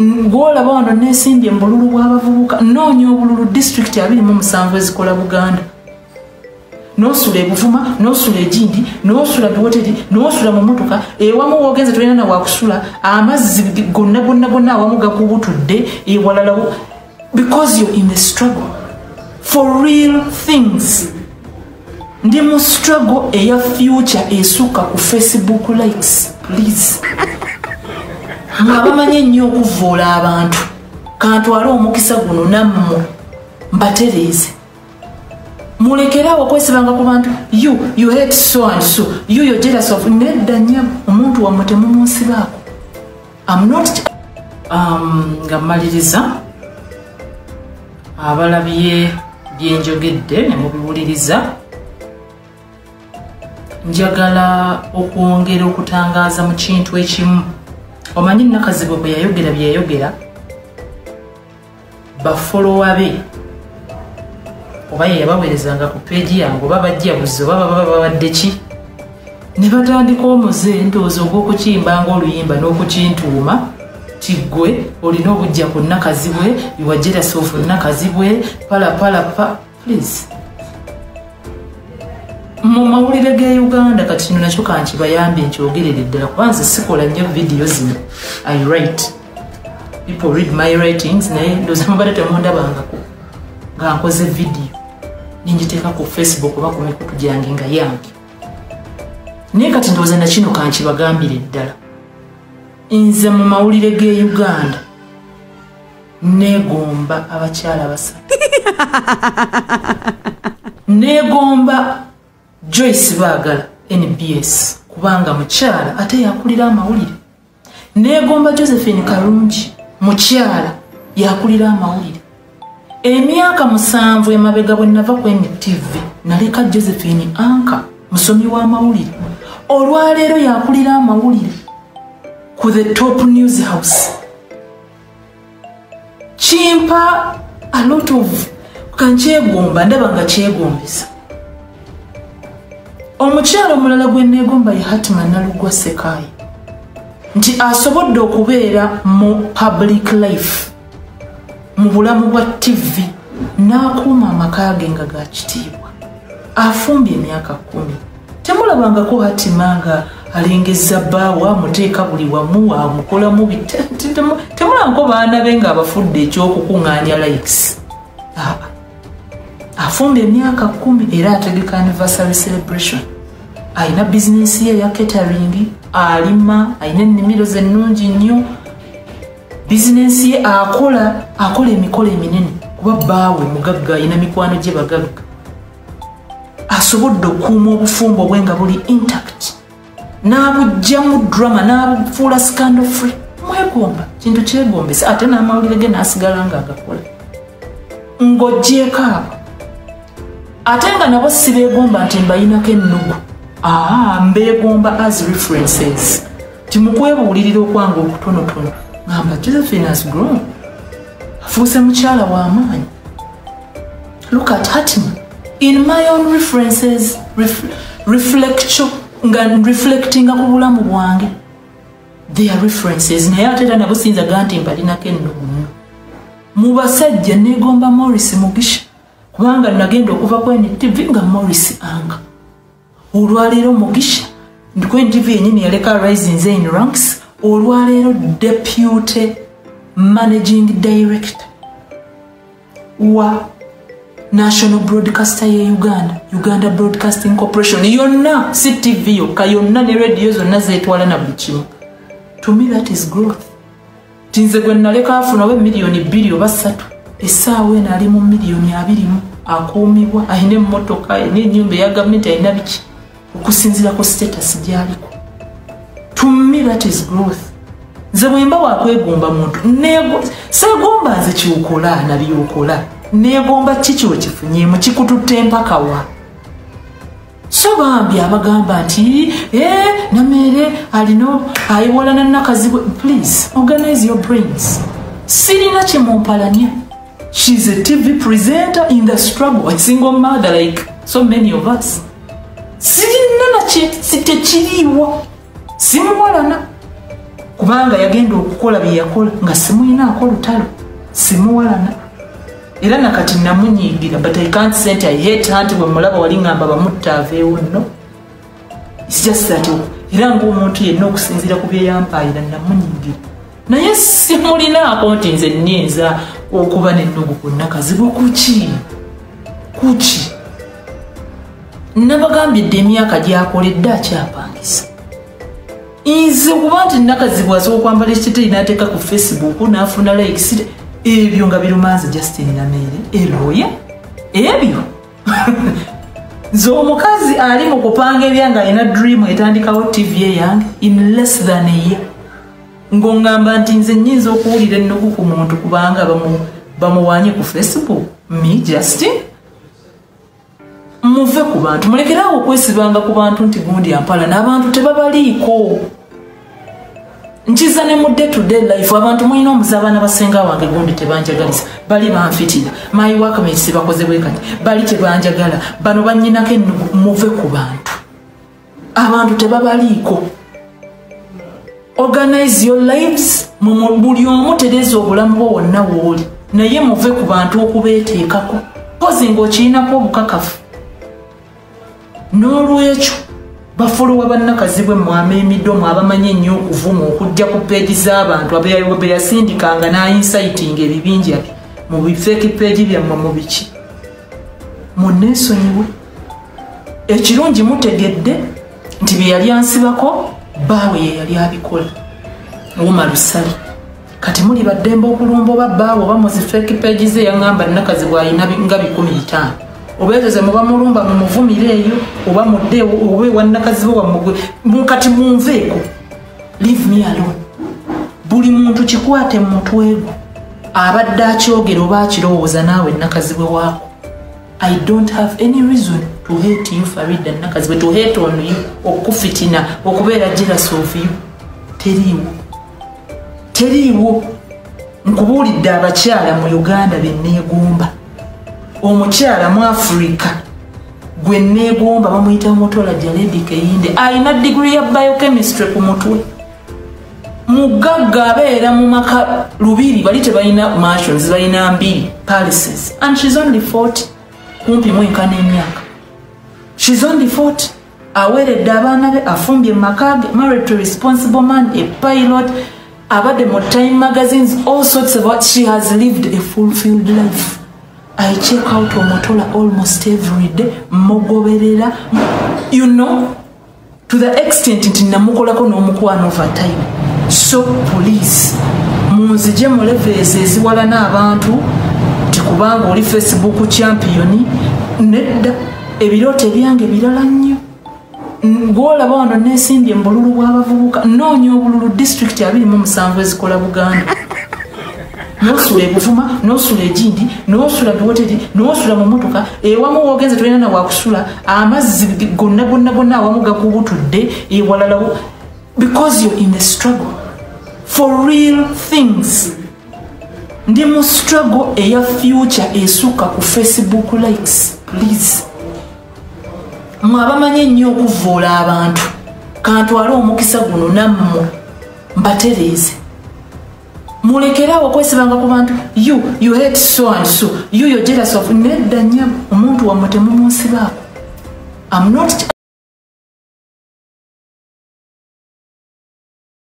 ngolaba wano nesimbye mbululu bw'abavubuka noonya obululu district 27 ezikola Buganda nosula ebuvuma nosula egindi nosula biwoteri nosula mu motoka ewamu wogenze tolina na wakusula amazzi gonna awamu gakubutudde ewalala because you're in the struggle for real things. Ndi mu struggle eya future esuka ku Facebook likes please. Mwabamanye nnyo okuvoola abantu kantwala omukisa guno nammwe mbatereze mulekerawo kwesibanga ku bantu you hate so and so you're jealous of nedda nnyo omuntu wammwe temumusibaako. I'm not nga mmaliriza abalabye byenjogedde ne mubiwuliriza njagala okwongera okutangaaza mu kintu ekimu. Omanyi Nakazibu bwe yayogera bye yayogera bafolowa be oba yabaweerezanga ku peegi yange oba bajjabuzi oba babadde ki ne batandika omuze ndowooza ogw'okukimba ng'oluyimba n'okukintuuma tiggwe olina obujja ku Nakazibwe you are jealous of Nakazibwe pala please. Mu mawulire ge Uganda kati kino nakyo kankibayambe nkyogerere ddala kubanze sikola nnyo video zino. I write, people read my writings naye ndowooza mubadde temundabangako nga nkoze video ninjiteeka ku Facebook oba ku mikutu gyange nga yange naye kati ndowooza nakino kankibagambire ddala. Nze mu mawulire ge Uganda negomba abakyala basatu negomba Joyce Baagala NBS kubanga mukyala ate yakulira amawulire. Negomba Josephine Kalungi mukyala yakulira amawulire. Emyaka 7 emabega bwe nava ku NTV naleka Josephine Anka musomi w'amawulire. Olwaleero yakulira amawulire ku the top news house. Chimpa a lot of kankyegomba ndaba nga kyegombesa. Omukyalo omulala gwe negomba ye Hatman Nalugwa Sekayi nti asobodde okubeera mu public life mu bulamu bwa TV n'akuuma amaka ge nga ga kitiibwa afumbye emyaka 10. Temulabangako Hatman nga alengeza bbaawa muteeka buli wamu amukolamu temulabangako baana be nga abafudde ekyokukuŋŋaanya likes. Afumbye emyaka 10 era ategeka anniversary celebration. Aina business ye ya catering, alima, aina ennimiro ze nnungi nnyo. Business ye akola emikolo eminene kuba bbaawe mugagga ayina mikwano gye bagagga. Asobodde okuuma obufumbo bwe nga buli intact. N'abujja mu drama n'abufuula scandal free. Mwegomba kintu kyegombesa ate n'amawulire ge n'asigala nga agakola. Ng'oggyeko abo ate nga nabo si beegomba nti mbayinako ennugu. Mbeegomba as references. Timukwebuulirira okwange okutonotono. Ngamba Josephine has grown. Afuuse mukyala w'amaanyi. Look at Hatman. In my own references, reflecting ku bulamu bwange. They are references. Naye ate era nabo sinzaga nti mbalinako ennugu. Mu basajja neegomba Morris Mugisha. Kubanga nagenda okuva ku NTV nga Morris Anga. Olwaleero Mugisha ku NTV yennyini yaleka rising in ranks. Olwaleero deputy managing director wa National Broadcaster ye Uganda Broadcasting Corporation. Yonna si TV yokka yonna ne radio zonna zeetwala na buli kimu. To me that is growth. Tinze gwe naleka afuna we milioni 2 oba 3 essaawa eno ali mu milioni 20 akuumibwa ayina emmotoka ayina ennyumba eya gavumenti ayina biki okusinziira ku status gy'aliko. To me that is growth. Nze bwe mba wakwegomba muntu seegomba nze kyokola na byokola neegomba kiki okifunyeemu kikututte empaka wa. So bambi abagamba nti Namere alina ayiwalana Nakazibwe. Please organize your brains. Sirina kyemumpalanya. She's a TV presenter in the struggle, a single mother like so many of us. Sirina na tekiriiwa simuwalana kubanga yagenda okukola bye yakola nga simuyinaako lutalo simuwalana era nakati namunyiigira but I can't say I hate her nti bwe mulaba wali ngamba bamutta aveewo no it's just that era ng'omuntu yenna okusinziira ku bye yampaayira namunyiigira naye simulinaako nti nze nnyinza okuba n'ennugu ku nnakazibu kuki nabagambye dde emyaka gyakoledde akyapangisa nze kuba nti nnakazibu asobola okwambala ekiteeyi n'ateeka ku Facebook n'afuna likes ebyo nga birumanze Justin Nameere eroya ebyo nze omukazi ali mu kupanga ebyanga alina dream etandikawo TV eyange in less than a year ng'ongamba nti nze nnyinza okuwulira ennugu ku muntu kubanga bamuwaanye ku Facebook me Justin muve ku bantu mulekerawo okwesibanga ku bantu nti gundi ampala n'abantu tebabaliiko nkiza ne mu day to day life abantu mulina omuzabaana basenga wange gundi tebanjagalisa bali banfitira my workmates bakoze bwe kati bali tebanjagala bano bannyinako ennugu muve ku bantu abantu tebabaliiko organize your lives buli omu tereza obulamu bwo wonna wooli naye muve ku bantu okubeeteekako kozi ng'okirinako obukakafu n'olwekyo bafolowa bannakazibwe mwamemidde mu abamanyi ennyo okuvuma okujja ku peegi z'abantu be yasindikanga n'insighting ebibinja bye mu bifeeki peegi byammwe mu biki munneesonyiwe ekirungi mutegedde nti bye yali ansibako baawe ye yali abikola Wuma Lusali kati muli baddembe okulumba oba baawe oba mu zifeeki peegi ze yaŋŋamba nnakazibwe alina nga 15 obeteze muba mulumba mumuvumire eyo oba muddeewo oba ewannakazibe wammugwe mukati munveeko leave me alone buli muntu kikwate mu mutwe gwo abadde akyogera oba akirowooza naawe nnakazibwe waako I don't have any reason to hate you Farida nnakazibwe to hate on you okufitina okubeera jealous of you teriiwo nkubuulidde abakyala mu Uganda benneegomba omukyala mu Africa gwe neegomba bamuyita Mutola Jaledi Keyinde alina degree ya biochemistry ku mutwe mugagga abeera mu maka lubiri bali tebalina mansions balina 2 palaces and she's only 40 kumpi mwenkana emyaka she's only 40 aweredde abaana be afumbye makage married to a responsible man a pilot abadde mu Time magazines all sorts of what she has lived a fulfilled life I check out Omutola almost every day mogoberera you know to the extent nti namukolako n'omukwano over time so police munzije mu levels eziwala n'abantu tikubanga oli Facebook champion nedda ebiroote byange birala nnyo ngolaba wano neesimbye mbululu bw'abavubuka noonya obululu district 27 ezikola Buganda nosula ebuvuma nosula egindi nosula biwoteri nosula mu motoka ewamu wogenze tulina na wakusula amazzi gonna awamu gakubutudde ewalala because you're in the struggle for real things ndi mu struggle eya future esuka ku Facebook likes please mwabamanyi nnyo okuvuula abantu kantwala omukisa guno nammwe mbatereeze mulekerawo okwesibanga ku bantu you hate so and so you're jealous of nedda nnyo omuntu wammwe temumusibaako I'm not